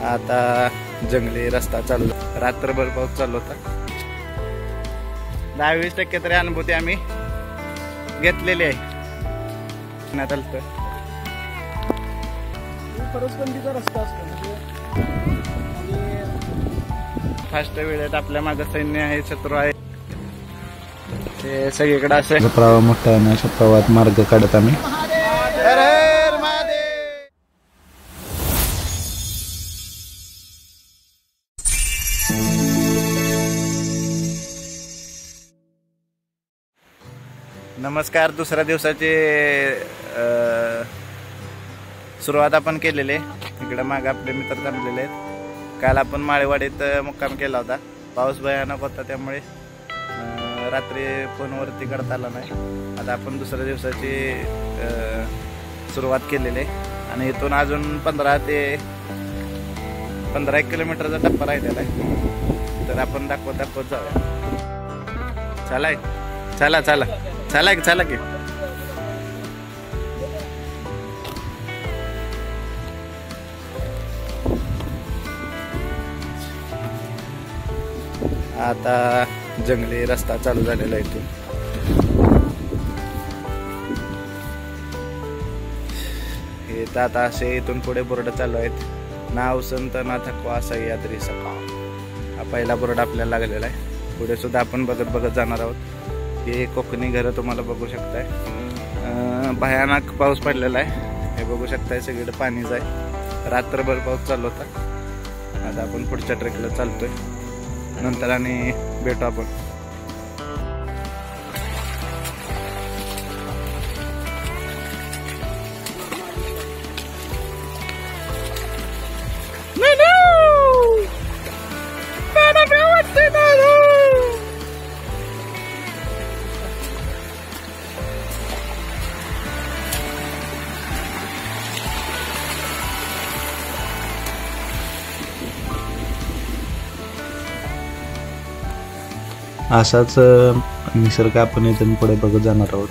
आता जंगली रस्ता चालू, रात्रभर पाऊस चालू होता. 10-20% तरी अनुभूती आम्ही घेतलेली आहे. परसबंदीचा रस्ता असतो फास्ट वेळेत आपल्या मागे सैन्य आहे, शत्रू आहे, ते सगळीकडे असं प्रवाह मोठा आहे. अशा प्रवाहात मार्ग काढत आम्ही. नमस्कार. दुसऱ्या दिवसाची सुरुवात आपण केलेली आहे. इकडे मागे आपले मित्र थांबलेले आहेत. काल आपण माळेवाडीत मुक्काम केला होता. पाऊस भयानक होता, त्यामुळे रात्री फोनवरती करता आला नाही. आता आपण दुसऱ्या दिवसाची सुरुवात केलेली आहे आणि इथून अजून 15-1 किलोमीटरचा टप्पा राहिलेला आहे. तर आपण दाखवत जाऊया. चला की आता जंगली रस्ता चालू झालेला आहे. इथून हे तर आता असे इथून पुढे बोर्ड चालू आहेत. ना उसंत ना थकवा सह्याद्री सखा, हा पहिला बोर्ड आपल्याला लागलेला आहे. पुढे सुद्धा आपण बघत जाणार आहोत. हे कोकणी घरं तुम्हाला बघू शकताय. भयानक पाऊस पडलेला आहे. हे बघू शकताय, सगळीकडे पाणीच आहे. रात्रभर पाऊस चालू होता. आता आपण पुढच्या ट्रेकला चालतोय. नंतर आणि भेटू आपण. असाच निसर्ग आपण इथून पुढे बघत जाणार आहोत.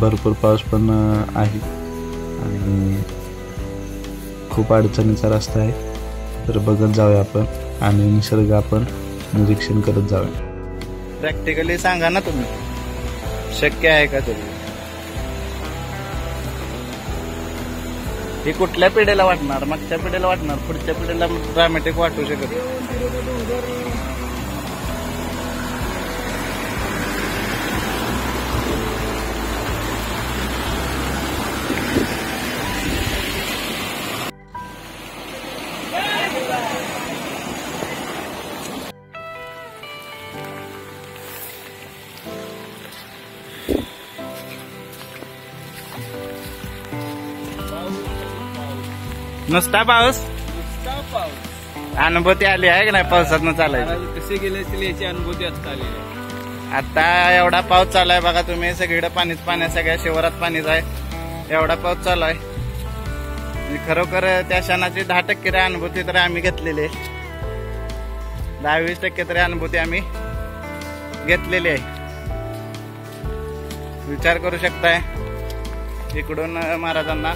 भरपूर पाऊस पण आहे आणि खूप अडचणीचा रस्ता आहे. तर बघत जाऊया आपण आणि निसर्ग आपण निरीक्षण करत जाऊया. प्रॅक्टिकली सांगा ना तुम्ही, शक्य आहे का तरी? हे कुठल्या पिढीला वाटणार? मागच्या पिढीला वाटणार, पुढच्या पिढीला ड्रामॅटिक वाटू शकत. नुसता पाऊस अनुभूती आली आहे की नाही पावसात चालायची? कसे गेले याची अनुभूती आता आली आहे. आता एवढा पाऊस चालू आहे बघा तुम्ही, सगळीकडे पाणीच पाणी, सगळ्या शिवारात पाणीच आहे. एवढा पाऊस चालू आहे. खरोखर त्या क्षणाची 10% तरी अनुभूती तर आम्ही घेतलेली आहे. 10-20% तरी अनुभूती आम्ही घेतलेली आहे. विचार करू शकताय, इकडून महाराजांना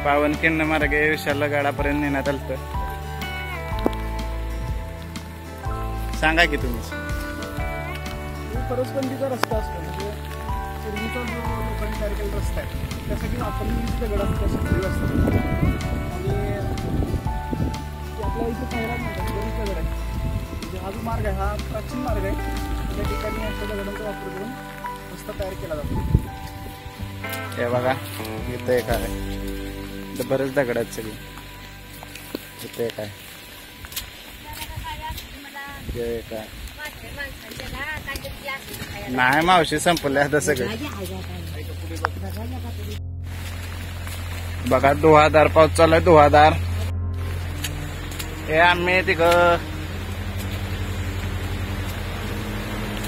पावनखिंड मार्गे विशाल गडापर्यंत नेण्यात आलं. सांगा की तुम्ही. परसबंदीचा रस्ता असतो पूर्वीचा जो लोकांनी तयार केलेला रस्ता आहे, त्यासाठी आपण दगड असतो आणि आपल्या इथे पहिला दगड आहे. म्हणजे हा जो मार्ग आहे, हा प्राचीन मार्ग आहे. त्या ठिकाणी अशा दगडांचा वापर करून रस्ता तयार केला जातो. हे बघा, इथं एक आहे, बरेच दगड आहेत सगळे. इथे काय नाही मावशी, संपले आता सगळे. बघा धुवाधार पाऊस चालू आहे, धुवाधार. हे आम्ही तिकडं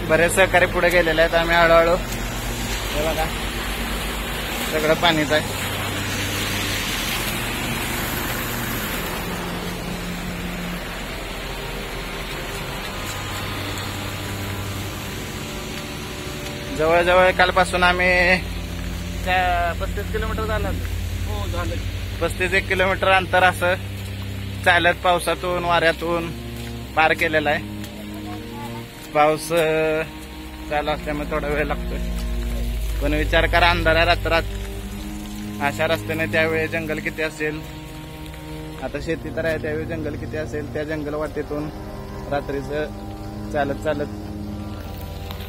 बरेच सहकारी पुढे गेलेले आहेत. आम्ही हळूहळू, हे बघा सगळं पाणीच आहे. जवळजवळ कालपासून आम्ही 35 किलोमीटर झालं. हो झालं. 35 किलोमीटर अंतर असं चालत पावसातून वाऱ्यातून पार केलेला आहे. पाऊस चालू असल्यामुळे थोडा वेळ लागतोय, पण विचार करा अंधाऱ्या रात्रात अशा रस्त्याने त्यावेळी जंगल किती असेल. आता शेती तर आहे, त्यावेळी जंगल किती असेल. त्या जंगल वाटेतून रात्रीचं चालत चालत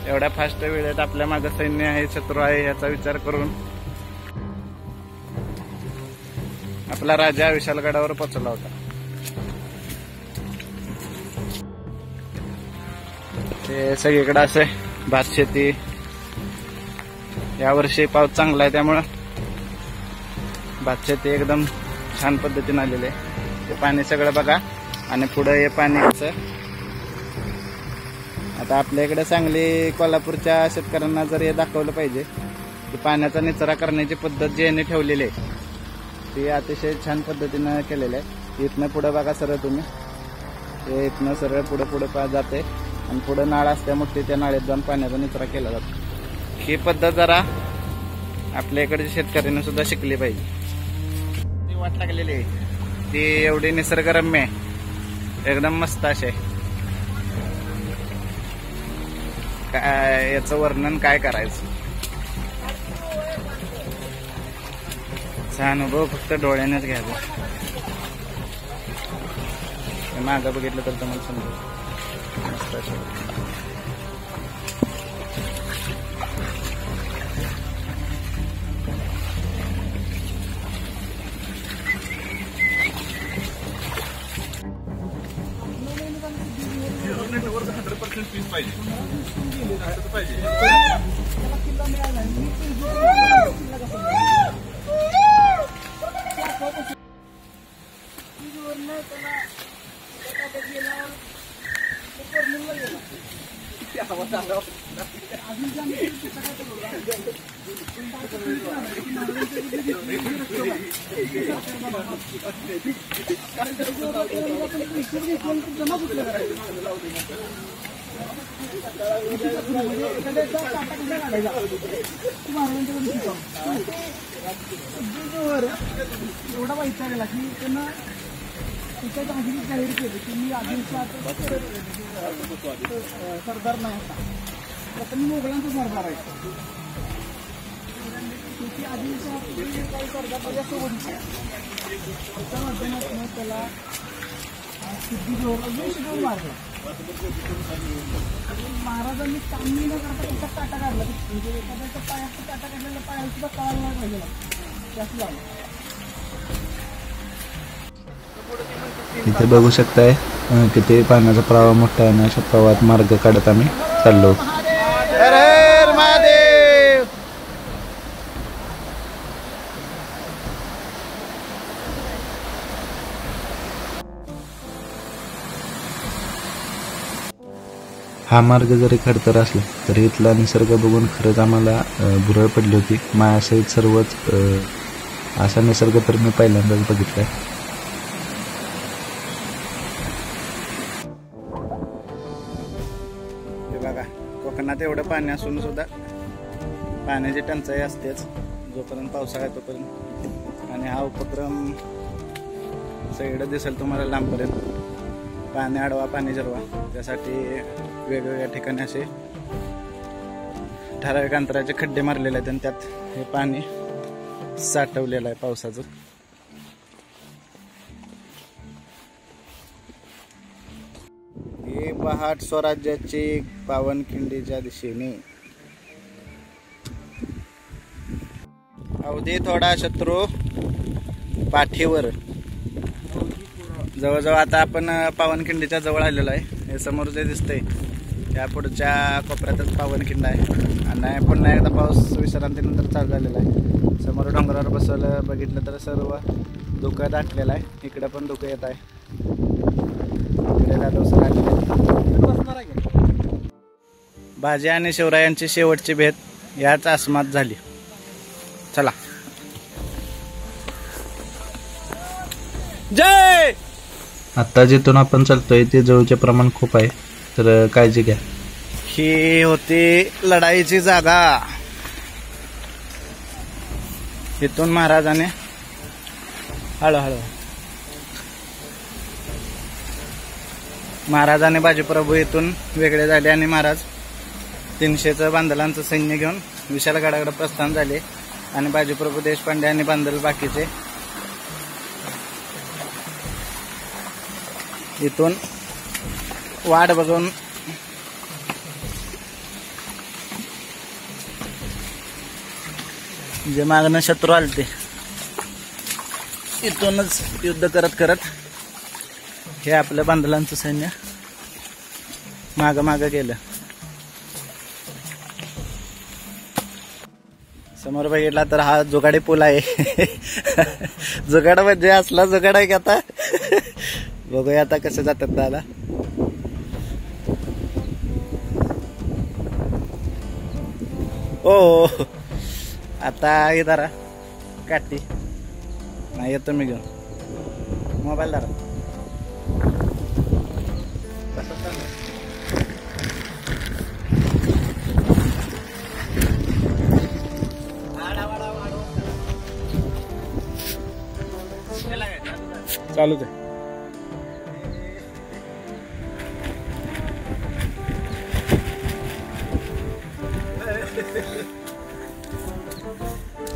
एवढ्या फास्ट वेळेत आपल्या मागे सैन्य आहे, शत्रू आहे याचा विचार करून आपला राजा विशालगडावर पोहोचला होता. ते सगळीकडे असे भात शेती. यावर्षी पाऊस चांगला आहे त्यामुळं भात शेती एकदम छान पद्धतीने आलेली आहे. ते पाणी सगळं बघा आणि पुढे हे पाणी आता आपल्या इकडे सांगली कोल्हापूरच्या शेतकऱ्यांना जर हे दाखवलं पाहिजे की पाण्याचा निचरा करण्याची पद्धत जी यांनी ठेवलेली आहे ती अतिशय छान पद्धतीनं केलेली आहे. इथनं पुढे बघा सरळ तुम्ही, ते इथनं सरळ पुढे पुढे जाते आणि पुढे नाळ असते मोठी, त्या नाळेत जाऊन पाण्याचा निचरा केला जातो. ही पद्धत जरा आपल्या इकडच्या शेतकऱ्यांनी सुद्धा शिकली पाहिजे. ती वाट लागलेली आहे ती एवढी निसर्गरम्य आहे, एकदम मस्त असे. काय याचं वर्णन काय करायचं. हा अनुभव फक्त डोळ्यानेच घ्यायचा. मागं बघितलं तर तुम्हाला समजेल मस्त असे. एवढा वैताग आला की त्यांना तिच्या हाजिरी जाहीर केली की मी आदिलशहा सरदार नाही होता, आता मी मोगलांचा सरदार आहे. शेवटी आदिलशहा काही सरदार सोडून त्याच्या माध्यमातून त्याला सिद्धी जोर मारला. महाराजांनी चांगली न करता त्याचा काटा काढला, म्हणजे एखाद्याचा पायाचा काटा काढलेला पायाला सुद्धा कळायला नाही पाहिजे त्याच लागला. इथे बघू शकताय किती पाण्याचा प्रवाह मोठा आहे आणि अशा प्रवाहात मार्ग काढत आम्ही चाललो. हर हर महादेव. हा मार्ग जरी खडतर असला तरी इथला निसर्ग बघून खरंच आम्हाला भुरळ पडली होती. मायासहित सर्वच असा निसर्ग तर मी पहिल्यांदाच बघितलाय. बघा कोकणात एवढं पाणी असून सुद्धा पाण्याची टंचाई असतेच जोपर्यंत पावसाळा आहे तोपर्यंत. आणि हा उपक्रम सगळीकडे दिसेल तुम्हाला लांबपर्यंत. पाणी अडवा पाणी जिरवा, त्यासाठी वेगवेगळ्या ठिकाणी असे ठराविक अंतराचे खड्डे मारलेले आहेत आणि त्यात हे पाणी साठवलेलं आहे पावसाचं. ही पहाट स्वराज्याची पावनखिंडीच्या दिशेने. अवधी थोडा शत्रू पाठीवर. जवळजवळ आता आपण पावनखिंडीच्या जवळ आलेलो आहे. हे समोर जे दिसतंय त्या पुढच्या कोपऱ्यातच पावनखिंड आहे. आणि पुन्हा एकदा पाऊस विश्रांतीनंतर चालू झालेला आहे. समोर डोंगरावर बसवलं बघितलं तर सर्व धुकं दाटलेलं आहे. इकडे पण धुकं येत आहे. बाजी आणि शिवरायांची शेवटची भेट याच आसमात झाली. चला जय. आता जिथून आपण चालतोय ते जवळचे प्रमाण खूप आहे, तर काळजी घ्या. ही होती लढाईची जागा. इथून महाराजाने हळूहळू. महाराज आणि बाजीप्रभू इथून वेगळे झाले आणि महाराज 300चं बांधलांचं सैन्य घेऊन विशालगडाकडे प्रस्थान झाले आणि बाजीप्रभू देशपांडे आणि बांधल बाकीचे इथून वाट बघून जे मागणं शत्रू आलते इथूनच युद्ध करत करत हे आपल्या बांधलांचं सैन्य माग माग गेलं. समोर बघितला तर हा जुगाडी पूल आहे. जुगाड म्हणजे असला जुगाड आहे की आता बघूया आता कसं जातात दादा. ओ आता इधर काठी नाही येतो मी घेऊन मोबाईल दारा. चालूच आहे.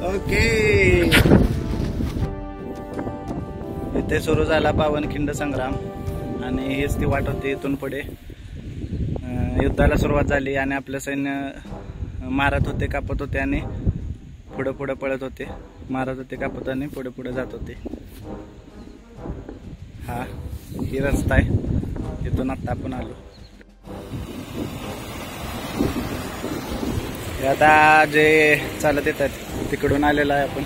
ओके इथे सुरू झाला पावनखिंड संग्राम आणि हेच ती वाट होती. इथून पुढे युद्धाला सुरुवात झाली आणि आपलं सैन्य मारत होते, कापत होते आणि पुढे पुढे पळत होते. मारत होते, कापत आणि पुढे पुढे जात होते. हा ही रस्ता आहे. इथून आता आपण आलो. आता जे चालत येतात तिकडून आलेला आहे आपण.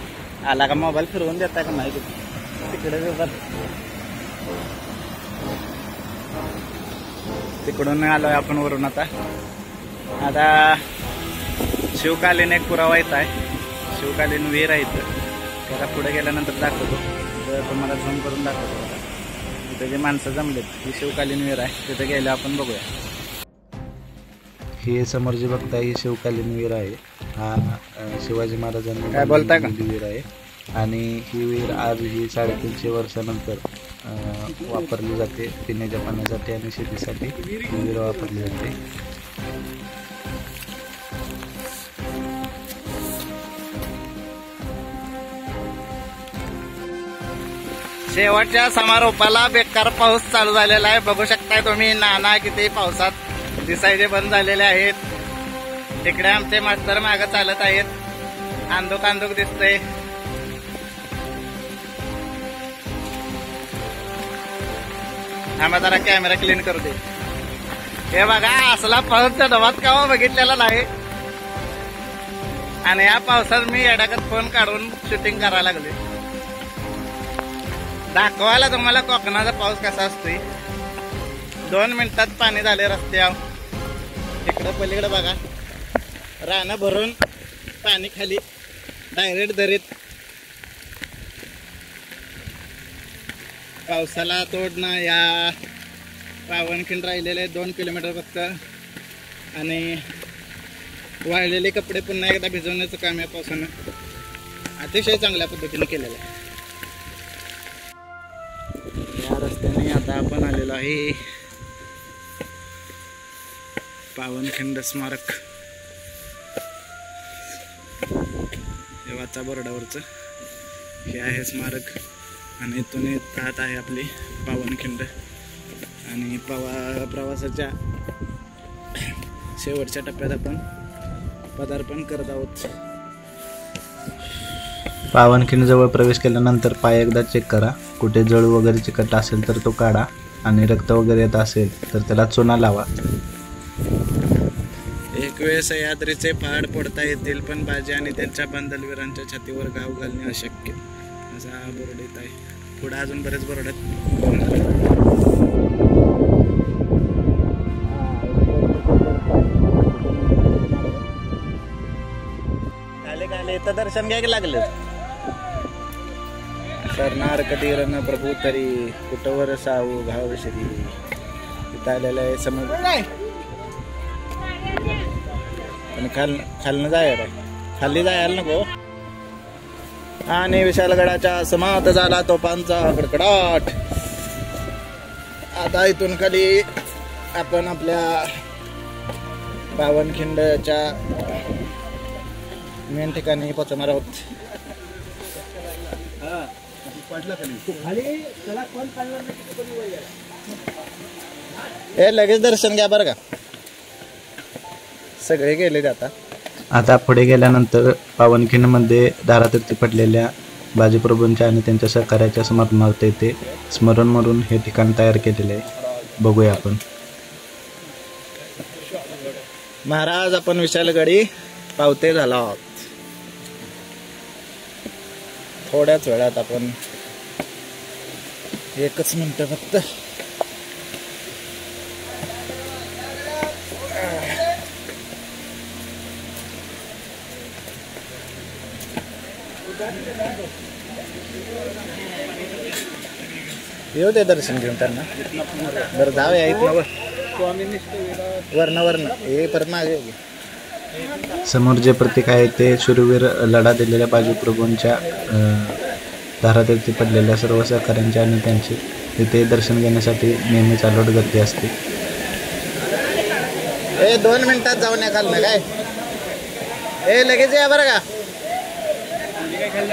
आला का मोबाईल फिरवून देता का नाही तिकडे तिकडून आलोय आपण वरून. आता शिवकालीन एक पुरावा येत आहे. शिवकालीन विहीर आहे इथं. त्याला पुढे गेल्यानंतर दाखवतो. तर तुम्हाला झूम करून दाखवतो. तिथे जे माणसं जमलेत ही शिवकालीन विहीर आहे. तिथे गेलं आपण बघूया. हे समोर जे बघताय ही शिवकालीन विहीर आहे. हा शिवाजी महाराजांनी काय बोलताय का विहीर आहे आणि ही विहीर आज ही 350 वर्षानंतर वापरली जाते. पिण्याच्या पाण्यासाठी आणि शेतीसाठी ही विहीर वापरली जाते. शेवटच्या समारोपाला बेकार पाऊस चालू झालेला आहे. बघू शकताय तुम्ही नाना किती पावसात दिसायचे बंद झालेले आहेत. तिकडे आमचे मास्तर माग चालत आहेत. आंदोक आंदोक दिसतंय. आम्हाला जरा कॅमेरा क्लीन करू दे. हे बघा असला पाऊसच्या डबात कावा बघितलेला नाही आणि या पावसात मी येड्याकत फोन काढून शूटिंग करायला लागले. दाखवायला तुम्हाला कोकणाचा पाऊस कसा असतोय. 2 मिनिटात पाणी झाले रस्त्यावर. इकडं पलीकडे बघा रानं भरून पाणी खाली डायरेक्ट दरीत. पावसाला तोड ना. या पावनखिंड राहिलेले 2 किलोमीटर फक्त आणि वाळलेले कपडे पुन्हा एकदा भिजवण्याचं काम या पावसानं अतिशय चांगल्या पद्धतीने केलेलं आहे. या रस्त्याने आता आपण आलेलो आहे पावनखिंड स्मारक. देवाचा बोर्डावरचं हे आहे स्मारक आणि इथून येत आहे आपली पावनखिंड आणि प्रवासाच्या शेवटच्या टप्प्यात आपण पदार्पण करत आहोत. पावनखिंड जवळ प्रवेश केल्यानंतर पाय एकदा चेक करा. कुठे जळू वगैरे चिकट असेल तर तो काढा आणि रक्त वगैरे येत असेल तर त्याला चुना लावा. एक वेळ सह्याद्रीचे पहाड पडता येतील पण बाजी आणि त्यांच्या बांधलवीरांच्या छातीवर घाव घालणे अशक्य असा बोर्ड येत आहे. पुढे अजून बरेच बोर्ड आहेत. इथं दर्शन घ्यायला लागलं. सरनार कधीर न प्रभू तरी कुठवर साऊ घाव श्री. इथं आलेलं आहे समज आणि खालनं जायला खाली जायला नको. आणि विशालगडाच्या समाप्त झाला तोफांचा कडकडाट. आता इथून खाली आपण आपल्या पावनखिंडच्या मेन ठिकाणी पोहोचणार आहोत. लगेच दर्शन घ्या बरं का, सगळे गेले. आता पुढे गेल्यानंतर पावनखिंडमध्ये दारातीर्थी पडलेल्या बाजीप्रभूंच्या आणि त्यांच्या सहकार्याच्या स्मरणार्थ येथे स्मरण म्हणून हे ठिकाण तयार केलेले आहे. बघूया आपण. महाराज आपण विशालगडी पावते झाला आहोत. थोड्याच वेळात आपण 1 मिनिट फक्त. येऊ दे दर्शन घेऊन त्यांना. बरं जाऊया इथनं वर्ण हे परत मागे. समोर जे प्रतीक आहे ते शूरवीर लढा दिलेल्या बाजीप्रभूंच्या दारातीर्थी पडलेल्या सर्व सहकाऱ्यांचे आणि त्यांचे तिथे दर्शन घेण्यासाठी नेहमी चालवट गर्दी असते. 2 मिनिटात जाऊन या खाल ना काय. लगेच या बरं का.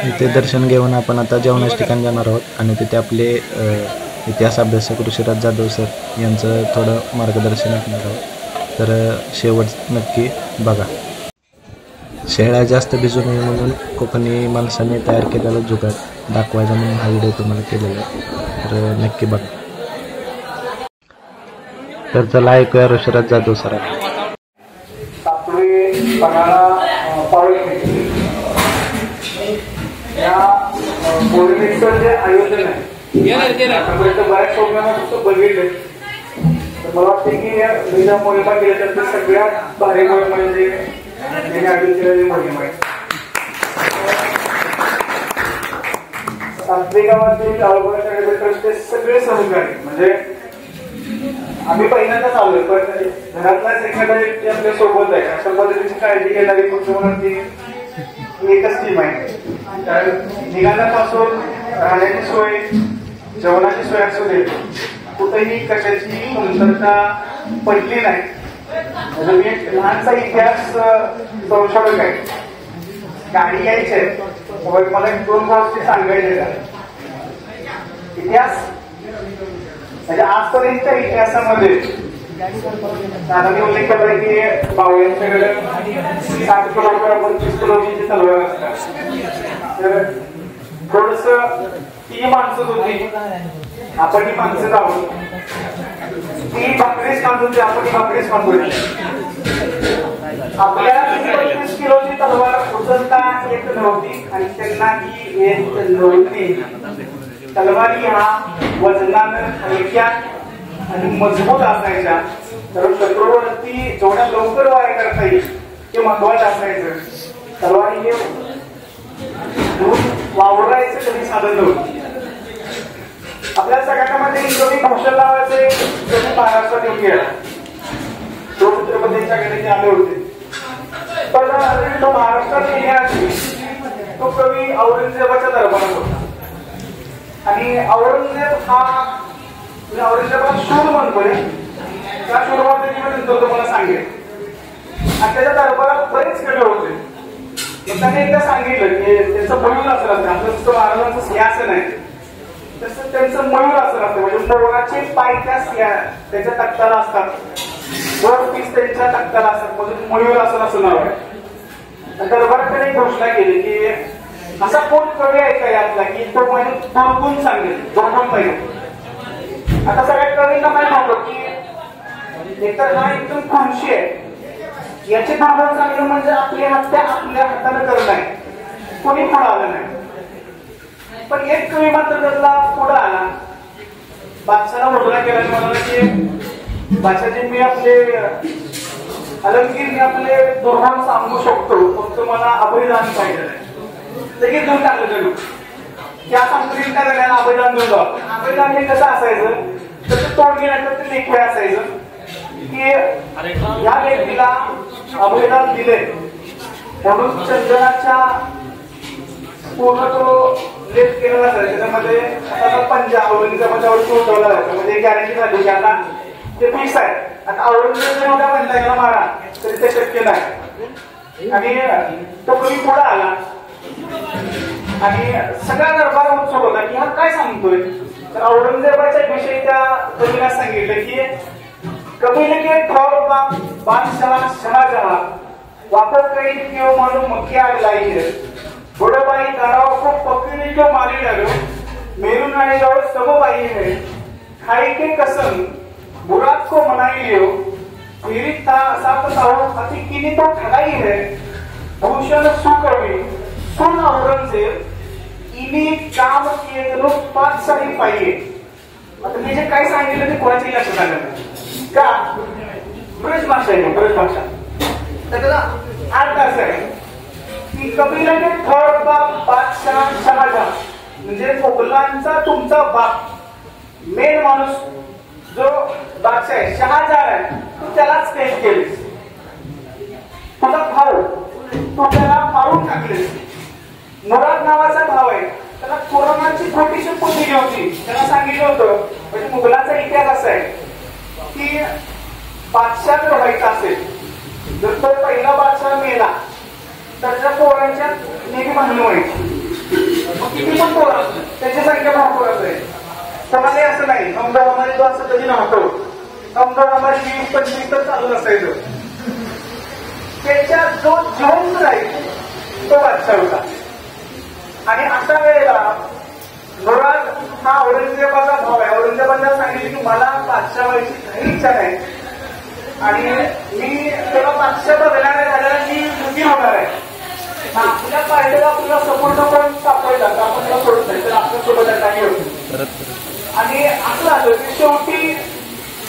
इथे दर्शन घेऊन आपण आता जेवणाच्या ठिकाणी जाणार आहोत आणि तिथे आपले इतिहास अभ्यासक ऋषिराज जाधव सर यांचं थोडं मार्गदर्शन ऐकणार आहोत. तर शेवट नक्की बघा. शेळ्या जास्त भिजू नये म्हणून कोकणी माणसाने तयार केलेला जुगाड दाखवायचा म्हणून हा व्हिडिओ तुम्हाला केलेला आहे. तर नक्की बघा. तर चला ऐकूया ऋषिराज जाधव सर. या पौर्णिमेचं जे आयोजन आहे बऱ्याच प्रोग्राम बघितले, तर मला वाटते की या मोहिमा केल्या तर सगळ्यात भारी मोहीम म्हणजे आयोजित केलेली मोहीम आहे. तांत्रिक गावातील सगळे सहकारी म्हणजे आम्ही पहिल्यांदाच आलोय, पण घरातलाच एखादा व्यक्ती आपल्या सोबत आहे अशा पद्धतीची काळजी घेणारी कुटुंबाची एकच टीम आहे. कारण निघाल्यापासून राहण्याची सोय, जेवणाची सोय असू दे, कुठेही कशाची कमतरता पडली नाही. म्हणजे मी एक लहानसा इतिहास संशोधक आहे. गाडी यायची आहे, मला 2 गोष्टी सांगायच्या. इतिहास म्हणजे आजपर्यंतच्या इतिहासामध्ये दादाने उल्लेख केला की बावळ्यांच्याकडे 7 किलोमीटर 25 किलोमीटरची तलवार असतात. तर थोडस ती माणसं होती, आपण ही माणसं जाऊन ती भाकरीच खांदून होती, आपण ही भाकरीच खांदून. आपल्याला 25 किलोची तलवार उचलता येत नव्हती आणि त्यांना ही येत नव्हती. तलवारी हा वजनानं हलक्या आणि मजबूत असायच्या, तर शत्रूवरती जेवढ्या लवकर वार करता येईल ते महत्वाचं असायचं. तलवारी हे वावरायचं कधी साधन नव्हतं. आपल्या सगळ्यामध्ये कवी कौशल लावायचे कधी महाराष्ट्रात येऊन गेला, तो छत्रपतींच्याकडे ते आले होते. पण तो महाराष्ट्रात येण्याआधी तो कवी औरंगजेबाच्या दरबारात होता आणि औरंगजेब हा औरंगजेबाला शूर म्हणतोय. त्या शूरमध्ये तुम्हाला सांगेल आणि त्याच्या दरबारात बरेच कवी होते. त्याने एकदा सांगितलं की त्यांचं मयूर असं असतं, आपलं नुसतं महाराजांचं सिंहासन आहे तसं त्यांचं मयूर असं असतं. म्हणजे मोराचे पाय त्याच्या तख्ताला असतात, 2 पीस त्यांच्या तख्ताला असतात, म्हणजे मयूर असं नाव आहे. दरबारात त्याने घोषणा केली की असा कोण कवी आहे का यातला की तो म्हणजे दुर्गुण सांगेल, 2 पाहिजे. आता सगळ्या कवींना माहित होतं की एकतर हा एकदम खुर्शी आहे, याचे दुर्गुण सांगणं म्हणजे आपली हत्या आपल्या हाताने करणं आहे. कोणी पुढे आलं नाही. पण एक कवी मात्र त्यातला पुढे आला. बादशाला घोषणा केला म्हणाला की बादशाजी मी आपले अलंकीर मी आपले दुर्गुण सांगू शकतो, फक्त मला अभयदान पाहिजे. लगेच देऊन टाकलं गेलो त्या संस्कृतीला गेल्याला अभयदान देऊन जाऊ. अभयदान हे कसं असायचं, त्याचं तोड घेण्याचं ते लेखी असायचं की या व्यक्तीला अभयदान दिले म्हणून चंदनाच्या पूर्ण तो लेप केलेला असायचा. त्याच्यामध्ये आता पंजा औरंगजेबाच्या पंजावरती उठवला जायचा. म्हणजे गॅरंटी झाली की आता ते फिक्स आहे. आता औरंगजेब जर उद्या म्हणला याला मारा तरी ते शक्य नाही. आणि तो कवी पुढे आला आणि सगळा दरबार उत्सुक होता की हा काय सांगतोय. तर औरंगजेबाच्या विषयी त्या कवीला सांगितलं की कबीले के ठौर बादशाह शहाजहां वापस गई क्यों मालूम मक्की आग लाई है. बड़े भाई दाराओं को पकड़ने क्यों मारी डालो. मेरू नाई जाओ सब भाई है. खाई के कसम मुराद को मनाई लियो. फिर था बताओ अति किनी तो ठगाई है. भूषण सुकवी सुन औरंगजेब इनी काम किए तो 5 साली पाहिजे. आता मी जे काय सांगितलं ते कोणाची लक्षात आलं का. ब्रज भाषा आहे. ब्रज भाषा त्याचा अर्थ असा आहे की कबीला के थोर बाप बादशाह शहाजहां म्हणजे मोगलांचा तुमचा बाप मेन माणूस जो बादशाह आहे शहाजहां आहे तू त्यालाच कैद केलीस. तुझा भाऊ तू त्याला मारून टाकलेस. मुराद नावाचा भाव आहे त्याला कोरोनाची छोटीशी पोथी होती. त्याला सांगितलं होतं म्हणजे मुघलांचा इतिहास असा आहे की बादशाह जर व्हायचा असेल जर तो पहिला बादशाह मेला तर त्या पोरांच्या नेहमी भांडण व्हायची. किती पण पोर त्याची संख्या भरपूर असेल. कोणालाही असं नाही अमदार आम्हाला तो असं कधी नव्हतं. अमदार आम्हाला 20-25 तर चालू असायचं. त्याच्या जो जिवंत राहील तो बादशाह होता. आणि अशा वेळेला मुराद हा औरंगजेबाचा भाव आहे. औरंगजेबाला सांगितले की मला बादशाह व्हायची काही इच्छा नाही आणि मी तेव्हा बादशाह बदलणार झाल्याला मी दुखी होणार आहे. आपल्या पाहिजेला आपल्याला सपोर्ट पण सापडला तर आपण त्याला सोडत नाही तर आपल्यासोबत काही होतं. आणि असं झालं की शेवटी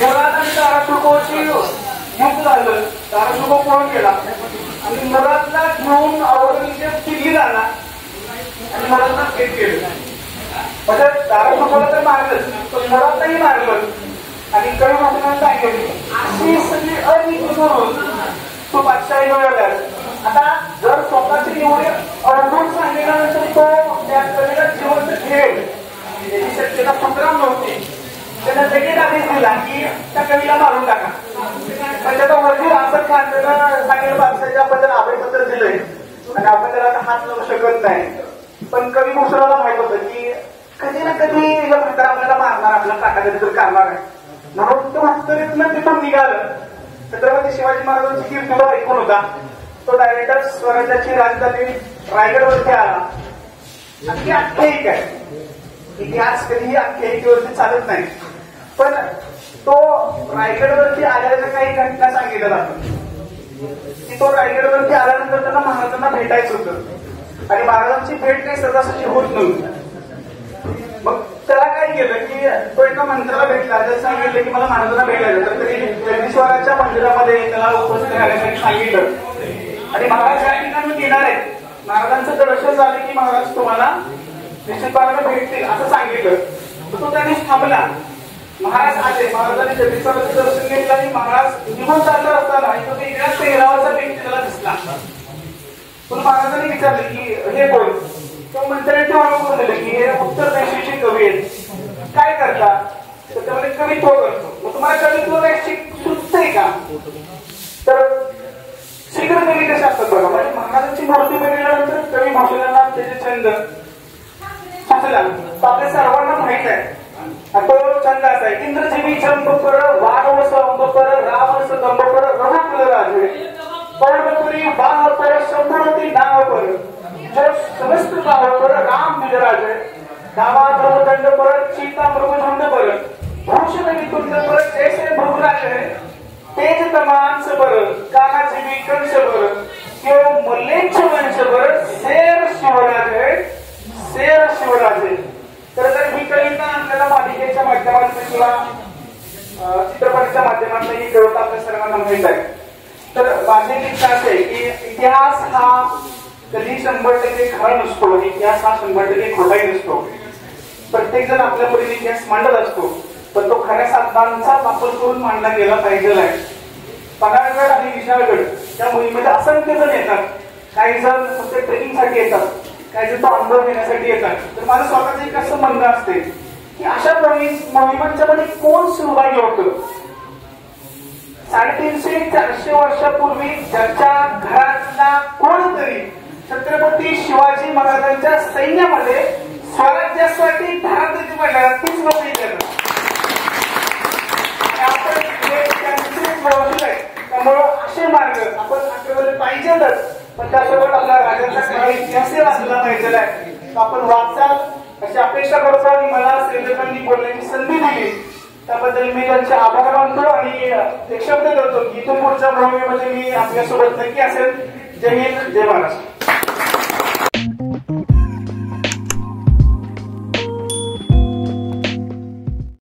मुराद आणि दाराशुकोची युद्ध झालं. दाराशुको पळून गेला आणि मुरादला घेऊन औरंगजेब दिल्लीला आला आणि मुरादला कैद केलं. म्हणजे दाराशुकोला तर मारलंच पण मुरादलाही मारलं. आणि कवी भाषणाला सांगितलं अशी सगळी अनिती करून तो बादशाही मिळवला. आता जर स्वतःचे एवढे अवघड सांगितल्यानंतर तो त्या कवीला जिवंत ठेवेल याची शक्यता संग्राम नव्हती. त्यानं लगेच आदेश दिला की त्या कवीला मारून टाका. पण त्याचा वजीर असं खानला सांगितलं बादशाच्या आपण त्याला अभयपत्र दिलंय आणि आपण त्याला आता हात लावू शकत नाही. पण कवी भूषणाला माहित होतं की कधी ना कधी या प्रकार आपल्याला मारणार आपला काटा कधी तर करणार आहे. म्हणून तो उत्तरेतनं तिथून निघालं. छत्रपती शिवाजी महाराजांची कीर्ती ऐकून होता. तो डायरेक्टर स्वराज्याची राजधानी रायगडवरती आला. आणि ती आख्यायिक आहे. इतिहास कधीही आख्यायिकेवरती चालत नाही. पण तो रायगडवरती आल्याच्या काही घटना सांगितल्या जातात की तो रायगडवरती आल्यानंतर त्यांना महाराजांना भेटायचं होतं आणि महाराजांची भेट काही सहजासहजी होत नव्हती. मग त्याला काय केलं की तो एका मंत्र्याला भेटला. त्याला सांगितलं की मला महाराजांना भेटायचं तर तरी जगदीश्वराच्या मंदिरामध्ये त्याला उपस्थित राहण्यासाठी सांगितलं. आणि महाराज या ठिकाणी येणार आहेत. महाराजांचं दर्शन झालं की महाराज तुम्हाला निश्चितपणाने भेटतील असं सांगितलं. तो त्याने थांबला. महाराज आले. महाराजांनी जगदीश्वराचं दर्शन घेतलं आणि महाराज निघून जात असताना तो वेगळ्याच पेहरावाचा व्यक्ती त्याला दिसला. पण महाराजांनी विचारलं की हे कोण. तो मंत्र्याने ओळखून दिलं की हे उत्तर देशाचे कवी आहेत. काय करता तर त्यामध्ये कवित्व करतो. मग तुम्हाला कवित्व काय सुचतंय का. तर शीघ्र कवी कसे असतात बघा. म्हणजे महाराजांची मूर्ती बघितल्यानंतर कवी भाषणाला त्याचे छंद सुचला. आपल्या सर्वांना माहित आहे. तो छंद असा आहे इंद्रजीवी चंप पर वानवस अंब पर रावस दंब पर रघुकुल राजे पर्णपुरी बाह पर संपूर्णती नाव पर जो समस्त गाव पर राम विजराज दावा दंड पर सीता मृगझुंड पर भूषण विकुंड पर जैसे भृगराज तेज तमांस पर कानाजीवी कंस पर केव मल्लेच्छ वंश पर शेर शिवराज शेर शिवराज. तर ही कविता आपल्याला मालिकेच्या माध्यमातून किंवा चित्रपटाच्या माध्यमातून ही कविता आपल्या सर्वांना माहित आहे. तर माझी इच्छा असे आहे की इतिहास हा कधी 100% खरा नसतो. इतिहास हा 100% खोटाही नसतो. प्रत्येक जण आपल्या परीने इतिहास मांडत असतो पण तो खऱ्या साधनांचा वापर करून मांडला गेला पाहिजे. पन्हाळगड आणि विशाळगड या मोहिमेत असंख्य जण येतात. काही जण फक्त ट्रेनिंगसाठी येतात. काय तो अनुभव घेण्यासाठी येतात. तर माझं स्वतःच एक असं म्हणणं असते की अशा मोहिमांच्या मध्ये कोण सहभागी होतं. 350-400 वर्षापूर्वी ज्याच्या घरातला कोणतरी छत्रपती शिवाजी महाराजांच्या सैन्यामध्ये स्वराज्यासाठी धारातीची पडल्या तीच लोक येतात. आपण त्यामुळं असे मार्ग आपण आठवले पाहिजेतच. पण त्यासोबत आपला राजांचा काळ इतिहासही वाचला पाहिजे आहे. आपण वाचाल अशी अपेक्षा करतो आणि मला श्रीलेखांनी बोलण्याची संधी दिली त्याबद्दल मी त्यांचे आभार मानतो आणि एक शब्द करतो की इथून पुढच्या मोहिमेमध्ये मी आपल्यासोबत नक्की असेल. जय हिंद, जय महाराष्ट्र.